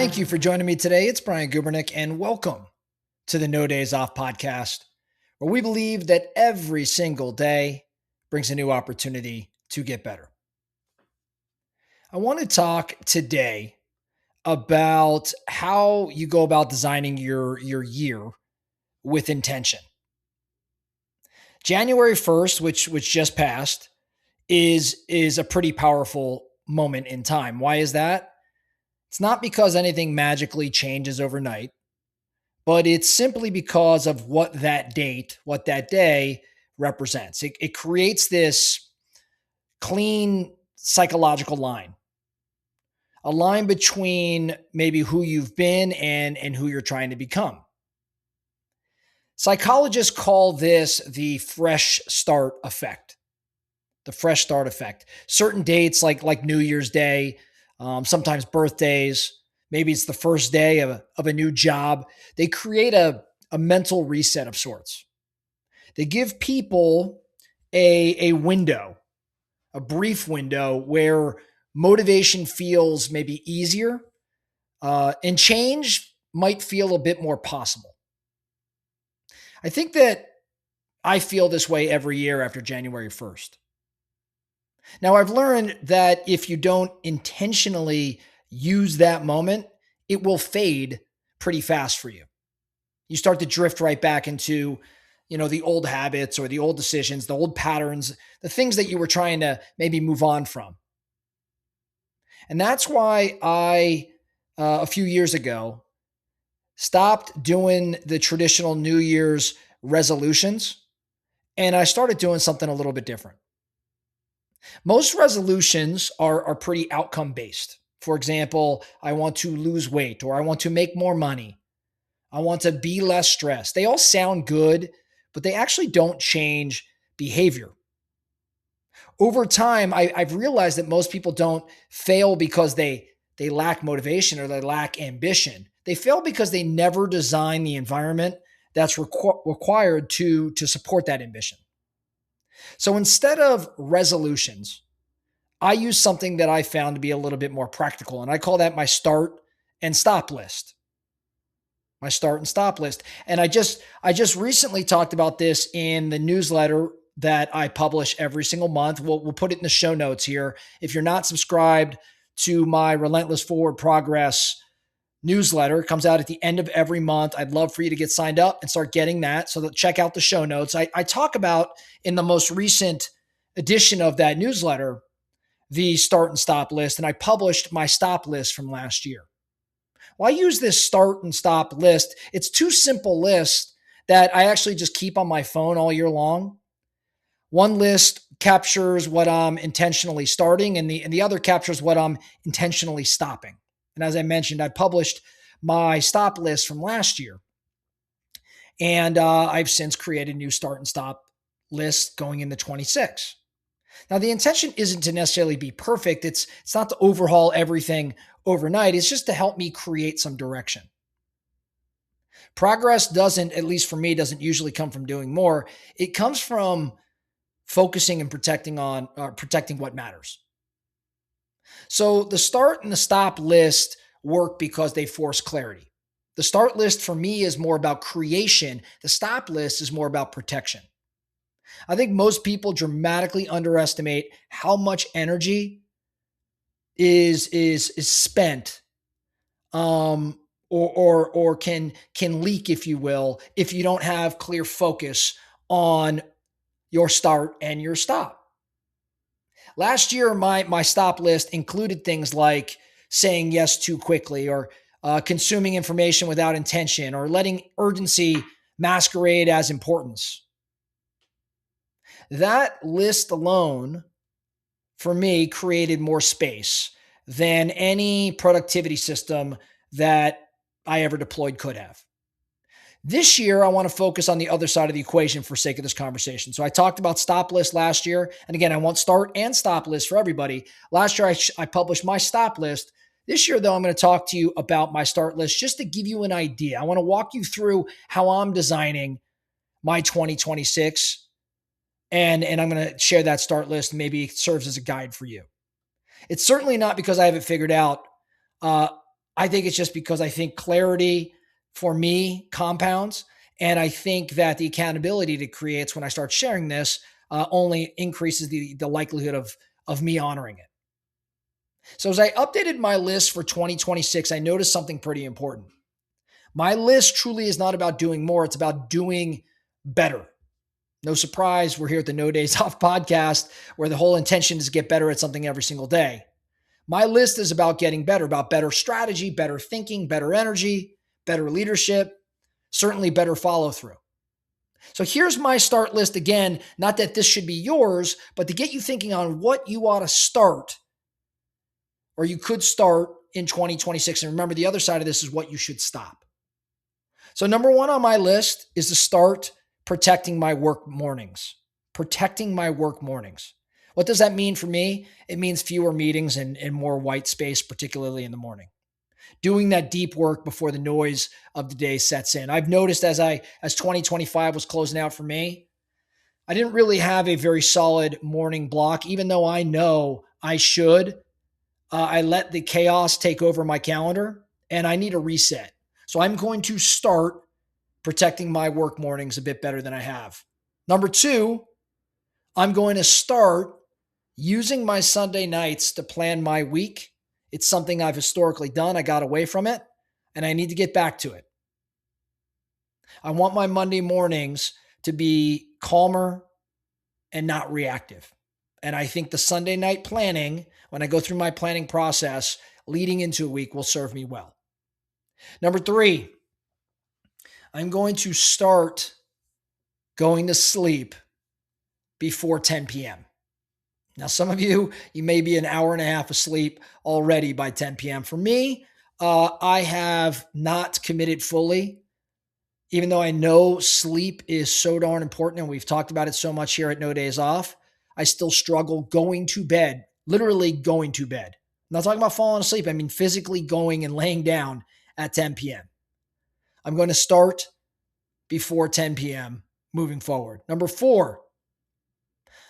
Thank you for joining me today. It's Brian Gubernick, and welcome to the No Days Off podcast, where we believe that every single day brings a new opportunity to get better. I want to talk today about how you go about designing your year with intention. January 1st, which just passed, is a pretty powerful moment in time. Why is that? It's not because anything magically changes overnight, but it's simply because of what that day represents. It creates this clean psychological line, a line between maybe who you've been and who you're trying to become. Psychologists call this the fresh start effect. The fresh start effect. Certain dates like New Year's Day, sometimes birthdays, maybe it's the first day of a new job. They create a mental reset of sorts. They give people a window, a brief window where motivation feels maybe easier and change might feel a bit more possible. I think that I feel this way every year after January 1st. Now, I've learned that if you don't intentionally use that moment, it will fade pretty fast for you. You start to drift right back into, the old habits or the old decisions, the old patterns, the things that you were trying to maybe move on from. And that's why a few years ago, stopped doing the traditional New Year's resolutions, and I started doing something a little bit different. Most resolutions are pretty outcome based. For example, I want to lose weight, or I want to make more money. I want to be less stressed. They all sound good, but they actually don't change behavior. Over time, I've realized that most people don't fail because they lack motivation or they lack ambition. They fail because they never design the environment that's required to support that ambition. So instead of resolutions, I use something that I found to be a little bit more practical, and I call that my start and stop list. My start and stop list. And I just recently talked about this in the newsletter that I publish every single month. We'll put it in the show notes here. If you're not subscribed to my Relentless Forward Progress newsletter, it comes out at the end of every month. I'd love for you to get signed up and start getting that. So that check out the show notes. I talk about in the most recent edition of that newsletter the start and stop list, and I published my stop list from last year. Well, I use this start and stop list. It's two simple lists that I actually just keep on my phone all year long. One list captures what I'm intentionally starting, and the other captures what I'm intentionally stopping. And as I mentioned, I published my stop list from last year. And I've since created a new start and stop list going into 26. Now, the intention isn't to necessarily be perfect. It's not to overhaul everything overnight. It's just to help me create some direction. Progress doesn't, at least for me, doesn't usually come from doing more. It comes from focusing and protecting what matters. So the start and the stop list work because they force clarity. The start list for me is more about creation. The stop list is more about protection. I think most people dramatically underestimate how much energy is spent, or can leak, if you will, if you don't have clear focus on your start and your stop. Last year, my stop list included things like saying yes too quickly, or consuming information without intention, or letting urgency masquerade as importance. That list alone, for me, created more space than any productivity system that I ever deployed could have. This year, I want to focus on the other side of the equation for sake of this conversation. So I talked about stop list last year. And again, I want start and stop list for everybody. Last year, I published my stop list. This year, though, I'm going to talk to you about my start list just to give you an idea. I want to walk you through how I'm designing my 2026. And I'm going to share that start list. Maybe it serves as a guide for you. It's certainly not because I have it figured out. I think it's just because I think clarity for me compounds. And I think that the accountability it creates when I start sharing this only increases the likelihood of me honoring it. So as I updated my list for 2026, I noticed something pretty important. My list truly is not about doing more, it's about doing better. No surprise, we're here at the No Days Off podcast, where the whole intention is to get better at something every single day. My list is about getting better, about better strategy, better thinking, better energy, better leadership, certainly better follow through. So here's my start list again, not that this should be yours, but to get you thinking on what you ought to start or you could start in 2026. And remember, the other side of this is what you should stop. So, number one on my list is to start protecting my work mornings. Protecting my work mornings. What does that mean for me? It means fewer meetings and more white space, particularly in the morning. Doing that deep work before the noise of the day sets in. I've noticed as 2025 was closing out for me, I didn't really have a very solid morning block, even though I know I should. I let the chaos take over my calendar and I need a reset. So I'm going to start protecting my work mornings a bit better than I have. Number two, I'm going to start using my Sunday nights to plan my week. It's something I've historically done. I got away from it and I need to get back to it. I want my Monday mornings to be calmer and not reactive. And I think the Sunday night planning, when I go through my planning process leading into a week, will serve me well. Number three, I'm going to start going to sleep before 10 p.m. Now, some of you may be an hour and a half asleep already by 10 p.m. For me, I have not committed fully, even though I know sleep is so darn important and we've talked about it so much here at No Days Off. I still struggle going to bed, literally going to bed. I'm not talking about falling asleep. I mean, physically going and laying down at 10 p.m. I'm going to start before 10 p.m. moving forward. Number four,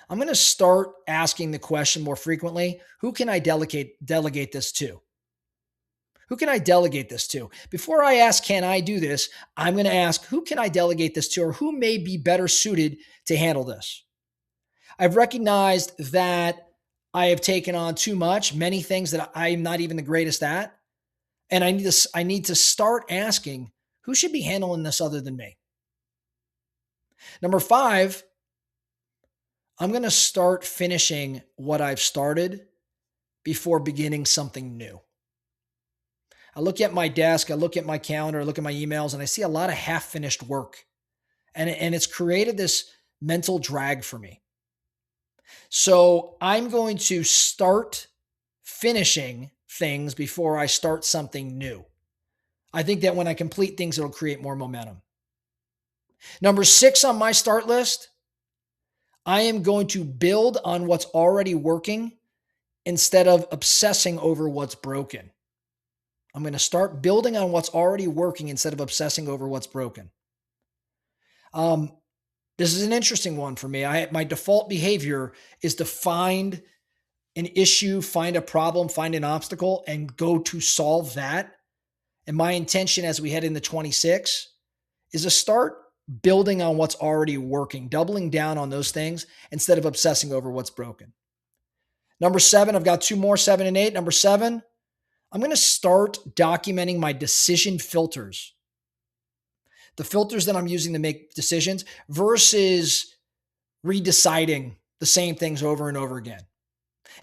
I'm going to start asking the question more frequently, who can I delegate this to? Who can I delegate this to? Before I ask, can I do this? I'm going to ask, who can I delegate this to, or who may be better suited to handle this? I've recognized that I have taken on too much, many things that I'm not even the greatest at. And I need to start asking, who should be handling this other than me? Number five, I'm going to start finishing what I've started before beginning something new. I look at my desk, I look at my calendar, I look at my emails, and I see a lot of half-finished work. And it's created this mental drag for me. So I'm going to start finishing things before I start something new. I think that when I complete things, it'll create more momentum. Number six on my start list, I am going to build on what's already working instead of obsessing over what's broken. I'm going to start building on what's already working instead of obsessing over what's broken. This is an interesting one for me. My default behavior is to find an issue, find a problem, find an obstacle, and go to solve that. And my intention as we head into 26 is to start building on what's already working, doubling down on those things instead of obsessing over what's broken. Number seven, I've got two more, 7 and 8. Number seven, I'm going to start documenting my decision filters. The filters that I'm using to make decisions versus redeciding the same things over and over again.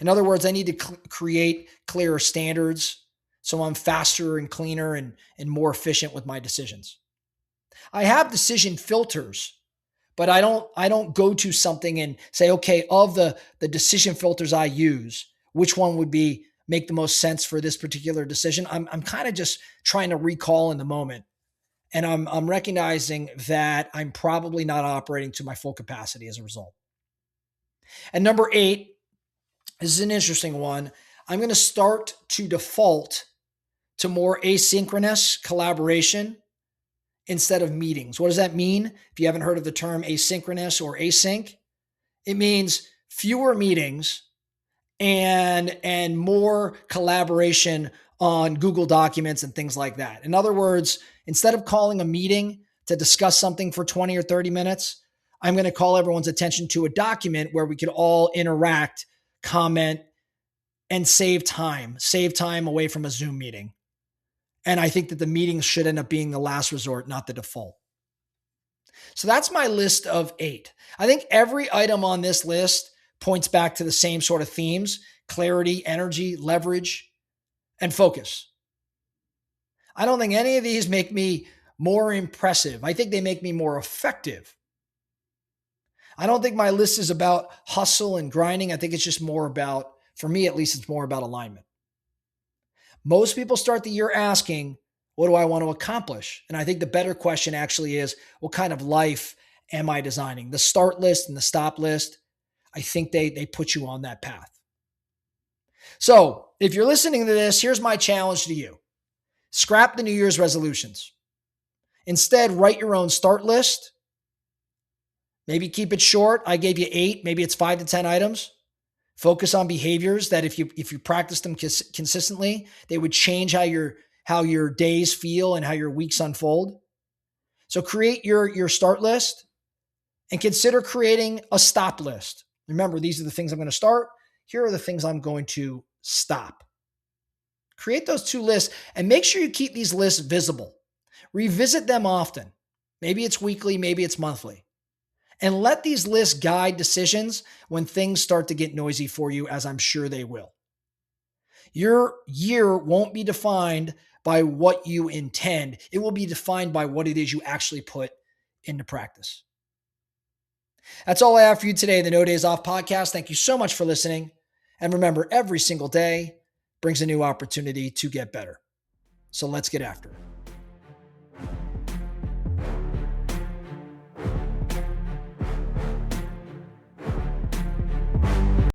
In other words, I need to create clearer standards so I'm faster and cleaner and more efficient with my decisions. I have decision filters, but I don't go to something and say, okay, of the decision filters I use, which one would make the most sense for this particular decision? I'm kind of just trying to recall in the moment. And I'm recognizing that I'm probably not operating to my full capacity as a result. And number 8, this is an interesting one. I'm going to start to default to more asynchronous collaboration instead of meetings. What does that mean? If you haven't heard of the term asynchronous or async, it means fewer meetings and more collaboration on Google Documents and things like that. In other words, instead of calling a meeting to discuss something for 20 or 30 minutes, I'm going to call everyone's attention to a document where we could all interact, comment, and save time away from a Zoom meeting. And I think that the meetings should end up being the last resort, not the default. So that's my list of 8. I think every item on this list points back to the same sort of themes: clarity, energy, leverage, and focus. I don't think any of these make me more impressive. I think they make me more effective. I don't think my list is about hustle and grinding. I think it's just more about, for me at least, it's more about alignment. Most people start the year asking, what do I want to accomplish? And I think the better question actually is, what kind of life am I designing? The start list and the stop list, I think they put you on that path. So if you're listening to this, here's my challenge to you. Scrap the New Year's resolutions. Instead, write your own start list. Maybe keep it short. I gave you 8. Maybe it's 5 to 10 items. Focus on behaviors that if you practice them consistently, they would change how your days feel and how your weeks unfold. So create your start list and consider creating a stop list. Remember, these are the things I'm going to start. Here are the things I'm going to stop. Create those 2 lists and make sure you keep these lists visible. Revisit them often. Maybe it's weekly, maybe it's monthly. And let these lists guide decisions when things start to get noisy for you, as I'm sure they will. Your year won't be defined by what you intend. It will be defined by what it is you actually put into practice. That's all I have for you today, the No Days Off podcast. Thank you so much for listening. And remember, every single day brings a new opportunity to get better. So let's get after it.